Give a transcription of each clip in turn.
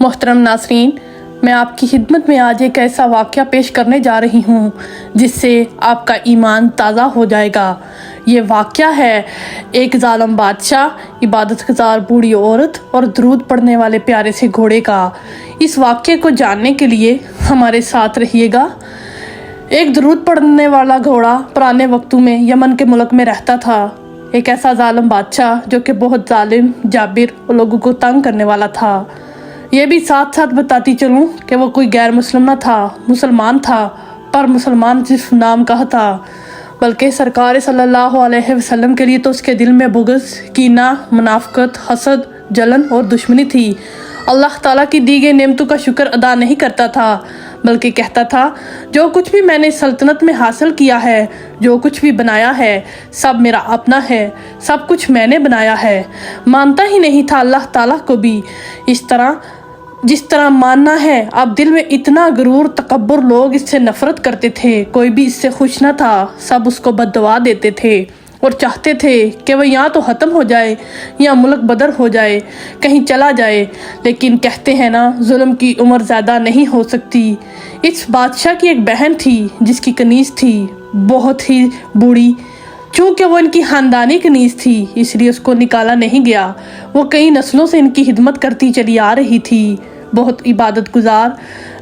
محترم ناظرین، میں آپ کی خدمت میں آج ایک ایسا واقعہ پیش کرنے جا رہی ہوں جس سے آپ کا ایمان تازہ ہو جائے گا۔ یہ واقعہ ہے ایک ظالم بادشاہ، عبادت گزار بوڑھی عورت اور درود پڑھنے والے پیارے سے گھوڑے کا۔ اس واقعے کو جاننے کے لیے ہمارے ساتھ رہیے گا۔ ایک درود پڑھنے والا گھوڑا پرانے وقتوں میں یمن کے ملک میں رہتا تھا۔ ایک ایسا ظالم بادشاہ جو کہ بہت ظالم، جابر اور لوگوں کو تنگ کرنے والا تھا۔ یہ بھی ساتھ ساتھ بتاتی چلوں کہ وہ کوئی غیر مسلم نہ تھا، مسلمان تھا، پر مسلمان صرف نام کا تھا، بلکہ سرکار صلی اللہ علیہ وسلم کے لیے تو اس کے دل میں بغض، کینہ، منافقت، حسد، جلن اور دشمنی تھی۔ اللہ تعالیٰ کی دی گئی نعمتوں کا شکر ادا نہیں کرتا تھا، بلکہ کہتا تھا جو کچھ بھی میں نے سلطنت میں حاصل کیا ہے، جو کچھ بھی بنایا ہے، سب میرا اپنا ہے، سب کچھ میں نے بنایا ہے۔ مانتا ہی نہیں تھا اللہ تعالیٰ کو بھی جس طرح ماننا ہے۔ اب دل میں اتنا غرور، تکبر، لوگ اس سے نفرت کرتے تھے، کوئی بھی اس سے خوش نہ تھا، سب اس کو بد دعا دیتے تھے اور چاہتے تھے کہ وہ یہاں تو ختم ہو جائے یا ملک بدر ہو جائے، کہیں چلا جائے، لیکن کہتے ہیں نا ظلم کی عمر زیادہ نہیں ہو سکتی۔ اس بادشاہ کی ایک بہن تھی جس کی کنیز تھی بہت ہی بوڑھی۔ چونکہ وہ ان کی خاندانی کنیز تھی اس لیے اس کو نکالا نہیں گیا۔ وہ کئی نسلوں سے ان کی خدمت کرتی چلی آ رہی تھی، بہت عبادت گزار،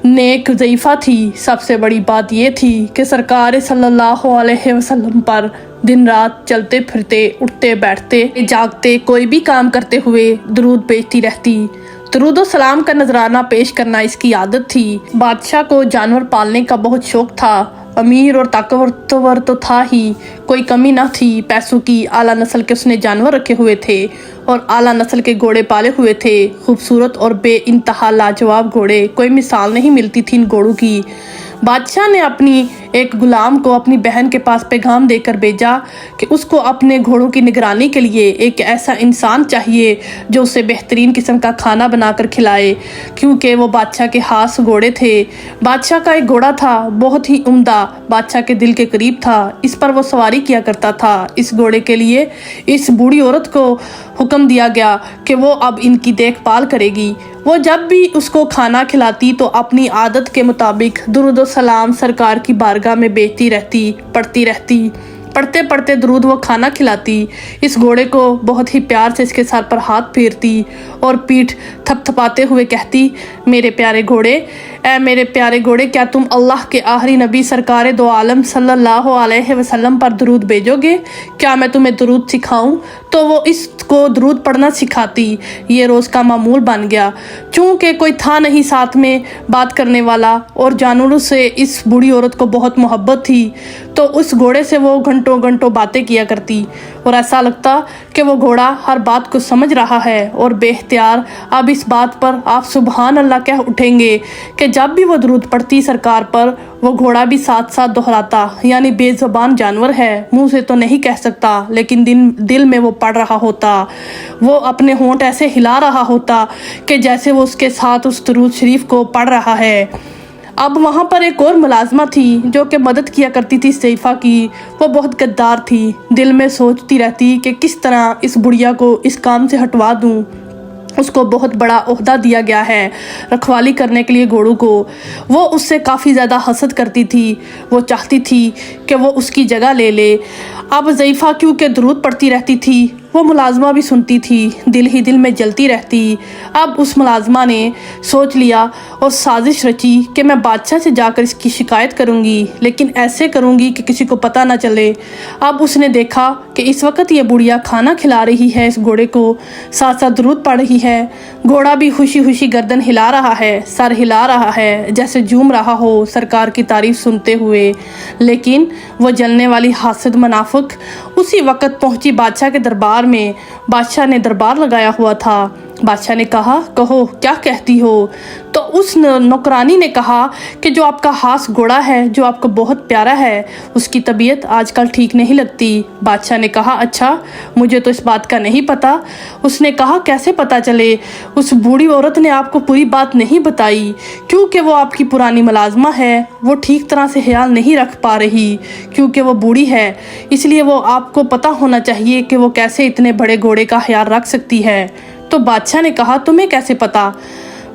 نیک، ضعیفہ تھی۔ سب سے بڑی بات یہ تھی کہ سرکار صلی اللہ علیہ وسلم پر دن رات چلتے پھرتے، اٹھتے بیٹھتے، جاگتے، کوئی بھی کام کرتے ہوئے درود بھیجتی رہتی۔ درود و سلام کا نذرانہ پیش کرنا اس کی عادت تھی۔ بادشاہ کو جانور پالنے کا بہت شوق تھا، امیر اور طاقتور تو تھا ہی، کوئی کمی نہ تھی پیسوں کی۔ اعلیٰ نسل کے اس نے جانور رکھے ہوئے تھے اور اعلیٰ نسل کے گھوڑے پالے ہوئے تھے، خوبصورت اور بے انتہا لاجواب گھوڑے، کوئی مثال نہیں ملتی تھی ان گھوڑوں کی۔ بادشاہ نے اپنی ایک غلام کو اپنی بہن کے پاس پیغام دے کر بھیجا کہ اس کو اپنے گھوڑوں کی نگرانی کے لیے ایک ایسا انسان چاہیے جو اسے بہترین قسم کا کھانا بنا کر کھلائے، کیونکہ وہ بادشاہ کے خاص گھوڑے تھے۔ بادشاہ کا ایک گھوڑا تھا بہت ہی عمدہ، بادشاہ کے دل کے قریب تھا، اس پر وہ سواری کیا کرتا تھا۔ اس گھوڑے کے لیے اس بوڑھی عورت کو حکم دیا گیا کہ وہ اب ان کی دیکھ بھال کرے گی۔ وہ جب بھی اس کو کھانا کھلاتی تو اپنی عادت کے مطابق درود و سلام سرکار کی بارگاہ میں بیچتی رہتی، پڑھتی رہتی، پڑھتے پڑھتے درود وہ کھانا کھلاتی۔ اس گھوڑے کو بہت ہی پیار سے اس کے سر پر ہاتھ پھیرتی اور پیٹھ تھپ تھپاتے ہوئے کہتی، میرے پیارے گھوڑے، اے میرے پیارے گھوڑے، کیا تم اللہ کے آخری نبی سرکار دو عالم صلی اللہ علیہ وسلم پر درود بھیجو گے؟ کیا میں تمہیں درود سکھاؤں؟ تو وہ اس کو درود پڑھنا سکھاتی۔ یہ روز کا معمول بن گیا۔ چونکہ کوئی تھا نہیں ساتھ میں بات کرنے والا اور جانوروں سے اس بوڑھی عورت کو بہت محبت تھی، تو اس گھوڑے سے وہ گھنٹوں گھنٹوں باتیں کیا کرتی اور ایسا لگتا کہ وہ گھوڑا ہر بات کو سمجھ رہا ہے، اور بے اختیار اب اس بات پر آپ سبحان اللہ کہہ اٹھیں گے کہ جب بھی وہ درود پڑھتی سرکار پر، وہ گھوڑا بھی ساتھ ساتھ دہراتا، یعنی بے زبان جانور ہے، منہ سے تو نہیں کہہ سکتا لیکن دل میں وہ پڑھ رہا ہوتا، وہ اپنے ہونٹ ایسے ہلا رہا ہوتا کہ جیسے وہ اس کے ساتھ اس درود شریف کو پڑھ رہا ہے۔ اب وہاں پر ایک اور ملازمہ تھی جو کہ مدد کیا کرتی تھی ضعیفہ کی۔ وہ بہت غدار تھی، دل میں سوچتی رہتی کہ کس طرح اس بڑھیا کو اس کام سے ہٹوا دوں۔ اس کو بہت بڑا عہدہ دیا گیا ہے رکھوالی کرنے کے لیے گھوڑوں کو۔ وہ اس سے کافی زیادہ حسد کرتی تھی، وہ چاہتی تھی کہ وہ اس کی جگہ لے لے۔ اب ضعیفہ کیونکہ درود پڑھتی رہتی تھی، وہ ملازمہ بھی سنتی تھی، دل ہی دل میں جلتی رہتی۔ اب اس ملازمہ نے سوچ لیا اور سازش رچی کہ میں بادشاہ سے جا کر اس کی شکایت کروں گی، لیکن ایسے کروں گی کہ کسی کو پتہ نہ چلے۔ اب اس نے دیکھا کہ اس وقت یہ بڑھیا کھانا کھلا رہی ہے اس گھوڑے کو، ساتھ ساتھ درود پڑھ رہی ہے، گھوڑا بھی خوشی خوشی گردن ہلا رہا ہے، سر ہلا رہا ہے، جیسے جھوم رہا ہو سرکار کی تعریف سنتے ہوئے۔ لیکن وہ جلنے والی حاسد منافق اسی وقت پہنچی بادشاہ کے دربار میں۔ بادشاہ نے دربار لگایا ہوا تھا۔ بادشاہ نے کہا، کہو کیا کہتی ہو؟ تو اس نوکرانی نے کہا کہ جو آپ کا خاص گھوڑا ہے، جو آپ کو بہت پیارا ہے، اس کی طبیعت آج کل ٹھیک نہیں لگتی۔ بادشاہ نے کہا، اچھا، مجھے تو اس بات کا نہیں پتا۔ اس نے کہا، کیسے پتا چلے؟ اس بوڑھی عورت نے آپ کو پوری بات نہیں بتائی، کیونکہ وہ آپ کی پرانی ملازمہ ہے، وہ ٹھیک طرح سے خیال نہیں رکھ پا رہی، کیونکہ وہ بوڑھی ہے، اس لیے وہ آپ کو پتا ہونا چاہیے کہ وہ کیسے اتنے بڑے گھوڑے کا خیال رکھ سکتی ہے۔ تو بادشاہ نے کہا، تمہیں کیسے پتا؟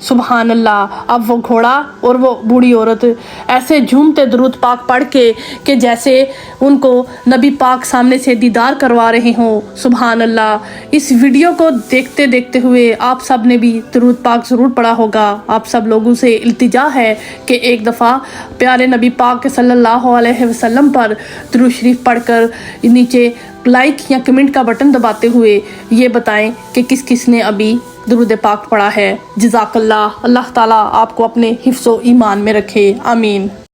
سبحان اللہ۔ اب وہ گھوڑا اور وہ بوڑھی عورت ایسے جھومتے درود پاک پڑھ کے کہ جیسے ان کو نبی پاک سامنے سے دیدار کروا رہے ہوں۔ سبحان اللہ۔ اس ویڈیو کو دیکھتے دیکھتے ہوئے آپ سب نے بھی درود پاک ضرور پڑھا ہوگا۔ آپ سب لوگوں سے التجا ہے کہ ایک دفعہ پیارے نبی پاک صلی اللہ علیہ وسلم پر درود شریف پڑھ کر نیچے لائک یا کمنٹ کا بٹن دباتے ہوئے یہ بتائیں کہ کس کس نے ابھی درود پاک پڑھا ہے۔ جزاک اللہ۔ اللہ تعالیٰ آپ کو اپنے حفظ و ایمان میں رکھے، آمین۔